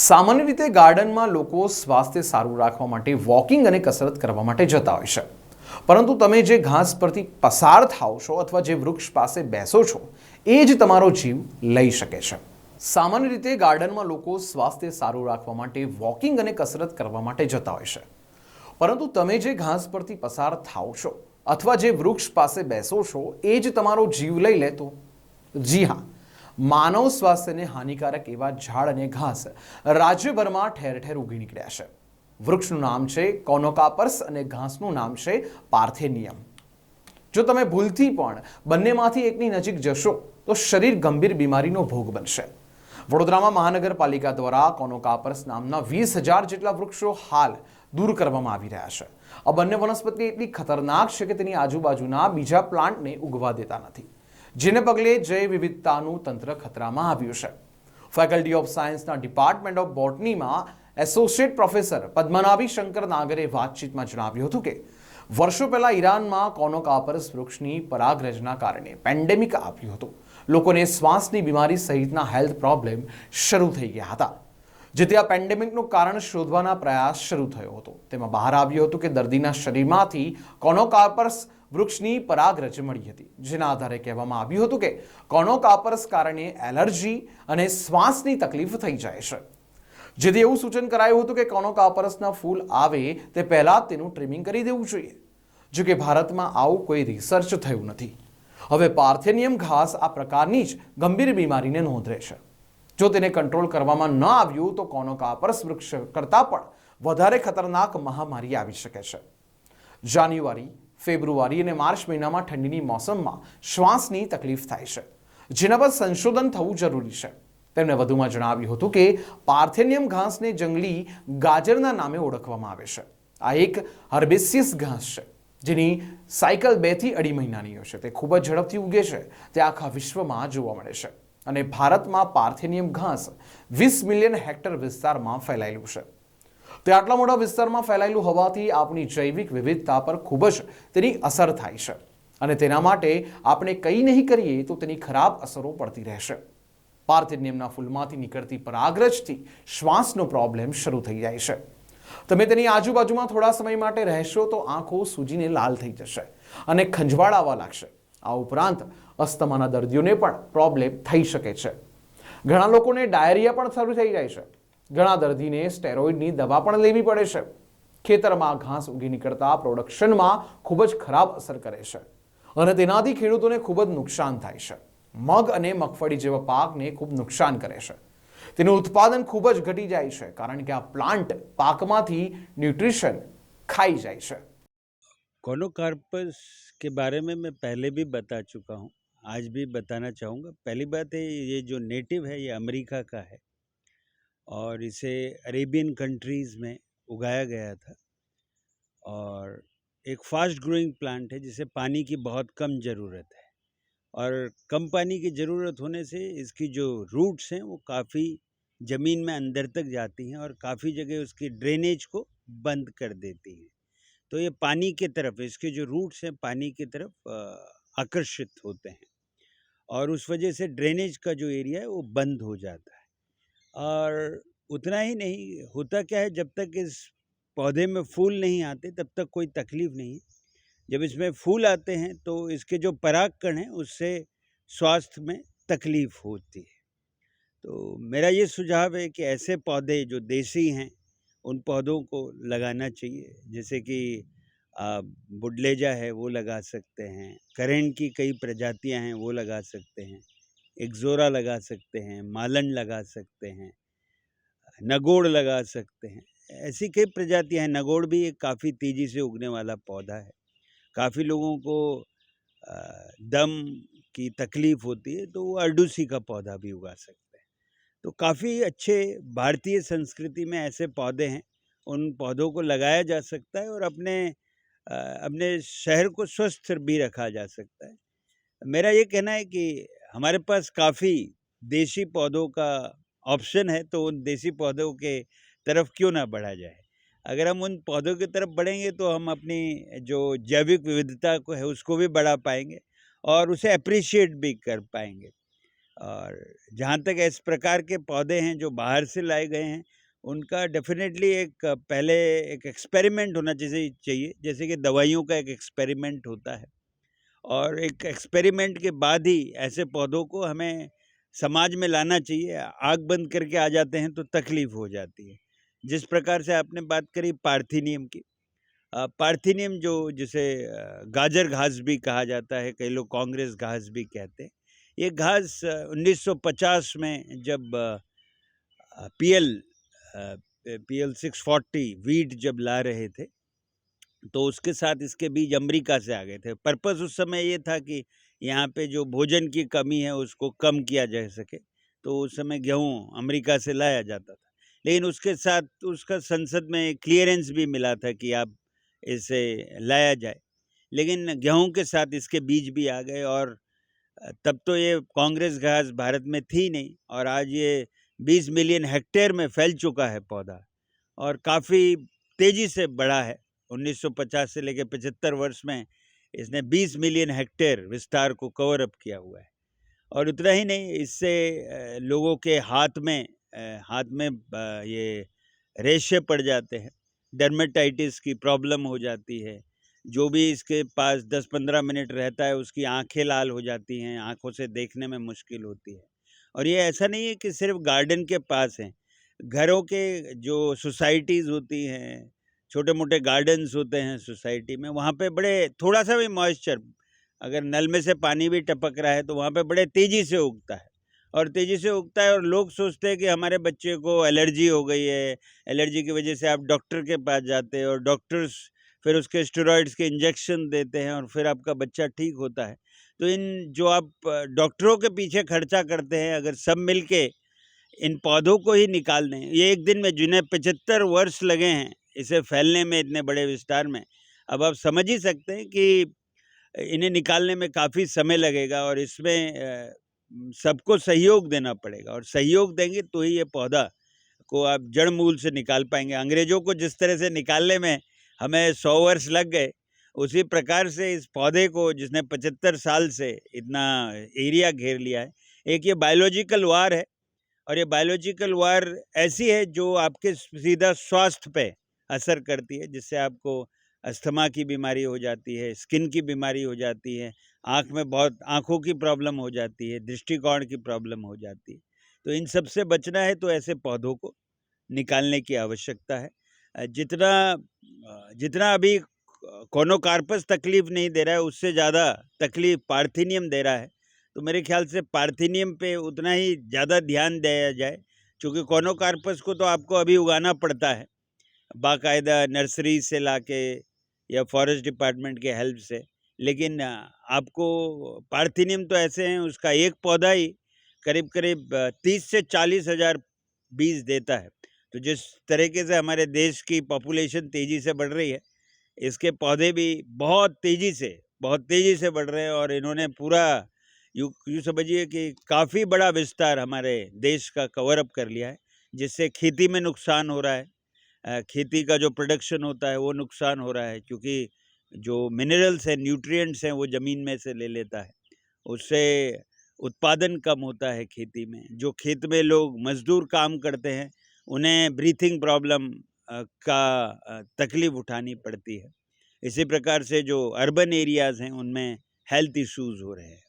સામાન્ય રીતે ગાર્ડનમાં લોકો સ્વાસ્થ્ય સારું રાખવા માટે વોકિંગ અને કસરત કરવા માટે જતા હોય છે. પરંતુ તમે જે ઘાસ પરથી પસાર થાઓ છો અથવા જે વૃક્ષ પાસે બેસો છો એ જ તમારો જીવ લઈ શકે છે. સામાન્ય રીતે ગાર્ડનમાં લોકો સ્વાસ્થ્ય સારું રાખવા માટે વોકિંગ અને કસરત કરવા માટે જતા હોય છે. પરંતુ તમે જે ઘાસ પરથી પસાર થાઓ છો અથવા જે વૃક્ષ પાસે બેસો છો એ જ તમારો જીવ લઈ લે તો? જી હા, માનવ સ્વાસ્થ્યને હાનિકારક એવા ઝાડ અને ઘાસ રાજ્યભરમાં ઠેર ઠેર ઉગી નીકળ્યા છે. વૃક્ષનું નામ છે કોનોકાપર્સ અને ઘાસનું નામ છે પાર્થેનિયમ. જો તમે ભૂલથી પણ બંનેમાંથી એકની નજીક જશો તો શરીર ગંભીર બીમારીનો ભોગ બનશે. વડોદરામાં મહાનગરપાલિકા દ્વારા કોનોકાપર્સ નામના 20,000 જેટલા વૃક્ષો હાલ દૂર કરવામાં આવી રહ્યા છે. આ બંને વનસ્પતિ એટલી ખતરનાક છે કે તેની આજુબાજુના બીજા પ્લાન્ટને ઉગવા દેતા નથી, જેને પગલે જૈવ વિવિધતાનું તંત્ર ખતરામાં આવ્યું છે. ફેકલ્ટી ઓફ સાયન્સના ડિપાર્ટમેન્ટ ઓફ બોટનીમાં એસોસિએટ પ્રોફેસર પદ્મનાભી શંકર નાગરે વાતચીતમાં જણાવ્યું હતું કે વર્ષો પહેલા ઈરાનમાં કોનોકાપર્સ વૃક્ષની પરાગરજના કારણે પેન્ડેમિક આવ્યું હતું. લોકોને શ્વાસની બીમારી સહિતના હેલ્થ પ્રોબ્લેમ શરૂ થઈ ગયા હતા, જેથી આ પેન્ડેમિકનું કારણ શોધવાના પ્રયાસ શરૂ થયો હતો. તેમાં બહાર આવ્યું હતું કે દર્દીના શરીરમાંથી કોનોકાપર્સ વૃક્ષની પરાગરજ મળી હતી, જેના આધારે કહેવામાં આવ્યું હતું કે કોનોકાપર્સ કારણે એલર્જી અને શ્વાસની તકલીફ થઈ જાય છે. જેથી એવું સૂચન કરાયું હતું કે કોનોકાપર્સના ફૂલ આવે તે પહેલા તેનું ટ્રીમિંગ કરી દેવું જોઈએ. જો કે ભારતમાં આવું કોઈ રિસર્ચ થયું નથી. હવે પાર્થેનિયમ ઘાસ આ પ્રકારની જ ગંભીર બીમારીને નોંધે છે. જો તેને કંટ્રોલ કરવામાં ન આવ્યું તો કોનોકાપર્સ વૃક્ષ કરતાં પણ વધારે ખતરનાક મહામારી આવી શકે છે. જાન્યુઆરી, ફેબ્રુઆરી અને માર્ચ મહિનામાં ઠંડીની મોસમમાં શ્વાસની તકલીફ થાય છે, જેના પર સંશોધન થવું જરૂરી છે. તેમણે વધુમાં જણાવ્યું હતું કે પાર્થેનિયમ ઘાસને જંગલી ગાજરના નામે ઓળખવામાં આવે છે. આ એક હર્બેસિયસ ઘાસ છે જેની સાયકલ 2 થી 2.5 મહિનાની હોય છે. તે ખૂબ જ ઝડપથી ઉગે છે. તે આખા વિશ્વમાં જોવા મળે છે અને ભારતમાં પાર્થેનિયમ ઘાસ 20 મિલિયન હેક્ટર વિસ્તારમાં ફેલાયેલું છે. તે આટલા મોટા વિસ્તારમાં ફેલાયેલું હોવાથી આપણી જૈવિક વિવિધતા પર ખૂબ જ તેની અસર થાય છે અને તેના માટે આપણે કંઈ નહીં કરીએ તો તેની ખરાબ અસરો પડતી રહેશે. પાર્થેનિયમના ફૂલમાંથી નીકળતી પરાગરજથી શ્વાસનો પ્રોબ્લેમ શરૂ થઈ જાય છે. તમે તેની આજુબાજુમાં થોડા સમય માટે રહેશો તો આંખો સૂજીને લાલ થઈ જશે અને ખંજવાળ આવવા લાગશે. આ ઉપરાંત અસ્થમાના દર્દીઓને પણ પ્રોબ્લેમ થઈ શકે છે. ઘણા લોકોને ડાયરિયા પણ શરૂ થઈ જાય છે. ઘણા દર્દીને સ્ટેરોઇડની દવા પણ લેવી પડે છે. ખેતરમાં ઘાસ ઉગી નીકળતા પ્રોડક્શનમાં ખૂબ જ ખરાબ અસર કરે છે અને તેનાથી ખેડૂતોને ખૂબ જ નુકસાન થાય છે. મગ અને મગફળી જેવા પાકને ખૂબ નુકસાન કરે છે. તેનું ઉત્પાદન ખૂબ જ ઘટી જાય છે કારણ કે આ પ્લાન્ટ પાકમાંથી ન્यूट्रिशन खाई जाए છે. कोनोकार्पस के बारे में मैं पहले भी बता चुका हूँ, आज भी बताना चाहूँगा. पहली बात है, ये जो नेटिव है ये अमेरिका का है और इसे अरेबियन कंट्रीज़ में उगाया गया था और एक फास्ट ग्रोइंग प्लांट है जिसे पानी की बहुत कम ज़रूरत है और कम पानी की ज़रूरत होने से इसकी जो रूट्स हैं वो काफ़ी ज़मीन में अंदर तक जाती हैं और काफ़ी जगह उसकी ड्रेनेज को बंद कर देती हैं. तो ये पानी की तरफ, इसके जो रूट्स हैं पानी की तरफ आकर्षित होते हैं और उस वजह से ड्रेनेज का जो एरिया है वो बंद हो जाता है. और उतना ही नहीं होता, क्या है, जब तक इस पौधे में फूल नहीं आते तब तक कोई तकलीफ नहीं है. जब इसमें फूल आते हैं तो इसके जो परागकण हैं उससे स्वास्थ्य में तकलीफ होती है. तो मेरा ये सुझाव है कि ऐसे पौधे जो देसी हैं उन पौधों को लगाना चाहिए, जैसे कि बुडलेजा है वो लगा सकते हैं, करेंट की कई प्रजातियां हैं वो लगा सकते हैं, एक्जोरा लगा सकते हैं, मालन लगा सकते हैं, नगोड़ लगा सकते हैं. ऐसी कई प्रजातियां हैं. नगोड़ भी एक काफ़ी तेज़ी से उगने वाला पौधा है. काफ़ी लोगों को दम की तकलीफ़ होती है तो वो अर्डूसी का पौधा भी उगा सकते हैं. तो काफ़ी अच्छे भारतीय संस्कृति में ऐसे पौधे हैं, उन पौधों को लगाया जा सकता है और अपने शहर को स्वस्थ भी रखा जा सकता है. मेरा ये कहना है कि हमारे पास काफ़ी देसी पौधों का ऑप्शन है, तो उन देसी पौधों के तरफ क्यों ना बढ़ा जाए. अगर हम उन पौधों की तरफ बढ़ेंगे तो हम अपनी जो जैविक विविधता को है उसको भी बढ़ा पाएंगे और उसे अप्रिशिएट भी कर पाएंगे. और जहाँ तक इस प्रकार के पौधे हैं जो बाहर से लाए गए हैं उनका डेफ़िनेटली एक पहले एक एक्सपेरिमेंट होना चाहिए, जैसे कि दवाइयों का एक एक्सपेरिमेंट होता है, और एक एक्सपेरिमेंट के बाद ही ऐसे पौधों को हमें समाज में लाना चाहिए। आँख बंद करके आ जाते हैं तो तकलीफ़ हो जाती है। जिस प्रकार से आपने बात करी पार्थिनियम की, पार्थिनियम जिसे गाजर घास भी कहा जाता है, कई लोग कांग्रेस घास भी कहते हैं। ये घास 1950 में जब पीएल पीएल 640 वीट जब ला रहे थे, तो उसके साथ इसके बीज अमेरिका से आ गए थे। पर्पस उस समय ये था कि यहाँ पे जो भोजन की कमी है उसको कम किया जा सके, तो उस समय गेहूँ अमेरिका से लाया जाता था। लेकिन उसके साथ उसका संसद में क्लियरेंस भी मिला था कि आप इसे लाया जाए, लेकिन गेहूँ के साथ इसके बीज भी आ गए, और तब तो ये कांग्रेस घास भारत में थी नहीं, और आज ये 20 मिलियन हेक्टेयर में फैल चुका है पौधा, और काफ़ी तेज़ी से बढ़ा है। 1950 से लेकर 75 वर्ष में इसने 20 मिलियन हेक्टेयर विस्तार को कवर अप किया हुआ है। और उतना ही नहीं, इससे लोगों के हाथ में ये रेशे पड़ जाते हैं, डर्मेटाइटिस की प्रॉब्लम हो जाती है। जो भी इसके पास 10-15 मिनट रहता है उसकी आंखें लाल हो जाती हैं, आंखों से देखने में मुश्किल होती है। और ये ऐसा नहीं है कि सिर्फ गार्डन के पास हैं, घरों के जो सोसाइटीज़ होती हैं, छोटे मोटे गार्डन्स होते हैं सोसाइटी में, वहाँ पे बड़े थोड़ा सा भी मॉइस्चर, अगर नल में से पानी भी टपक रहा है तो वहाँ पे बड़े तेज़ी से उगता है, और तेज़ी से उगता है, और लोग सोचते हैं कि हमारे बच्चे को एलर्जी हो गई है, एलर्जी की वजह से आप डॉक्टर के पास जाते हैं, और डॉक्टर्स फिर उसके स्टेरॉइड्स के इंजेक्शन देते हैं, और फिर आपका बच्चा ठीक होता है। तो इन जो आप डॉक्टरों के पीछे खर्चा करते हैं, अगर सब मिल के इन पौधों को ही निकाल दें, ये एक दिन में जिन्हें 75 वर्ष लगे हैं इसे फैलने में, इतने बड़े विस्तार में, अब आप समझ ही सकते हैं कि इन्हें निकालने में काफ़ी समय लगेगा, और इसमें सबको सहयोग देना पड़ेगा, और सहयोग देंगे तो ही ये पौधा को आप जड़ मूल से निकाल पाएंगे। अंग्रेजों को जिस तरह से निकालने में हमें 100 वर्ष लग गए, उसी प्रकार से इस पौधे को, जिसने 75 साल से इतना एरिया घेर लिया है, एक ये बायोलॉजिकल वार है, और ये बायोलॉजिकल वार ऐसी है जो आपके सीधा स्वास्थ्य पे असर करती है, जिससे आपको अस्थमा की बीमारी हो जाती है, स्किन की बीमारी हो जाती है, आँखों की प्रॉब्लम हो जाती है, दृष्टिकोण की प्रॉब्लम हो जाती है। तो इन सब से बचना है तो ऐसे पौधों को निकालने की आवश्यकता है। जितना अभी कोनोकार्पस तकलीफ नहीं दे रहा है, उससे ज़्यादा तकलीफ पार्थिनियम दे रहा है। तो मेरे ख्याल से पार्थिनियम पे उतना ही ज़्यादा ध्यान दिया जाए, क्योंकि कोनोकार्पस को तो आपको अभी उगाना पड़ता है बाकायदा नर्सरी से लाके, या फॉरेस्ट डिपार्टमेंट के हेल्प से। लेकिन आपको पार्थिनियम तो ऐसे हैं, उसका एक पौधा ही करीब करीब 30 से 40 हज़ार बीज देता है। तो जिस तरीके से हमारे देश की पॉपुलेशन तेज़ी से बढ़ रही है, इसके पौधे भी बहुत तेज़ी से बढ़ रहे हैं, और इन्होंने पूरा यूँ समझिए कि काफ़ी बड़ा विस्तार हमारे देश का कवर अप कर लिया है, जिससे खेती में नुकसान हो रहा है। खेती का जो प्रोडक्शन होता है वो नुकसान हो रहा है, क्योंकि जो मिनरल्स हैं, न्यूट्रिएंट्स हैं, वो ज़मीन में से ले लेता है। उससे उत्पादन कम होता है खेती में। जो खेत में लोग मज़दूर काम करते हैं, उन्हें ब्रीथिंग प्रॉब्लम का तकलीफ़ उठानी पड़ती है। इसी प्रकार से जो अर्बन एरियाज़ हैं, उनमें हेल्थ इश्यूज़ हो रहे हैं।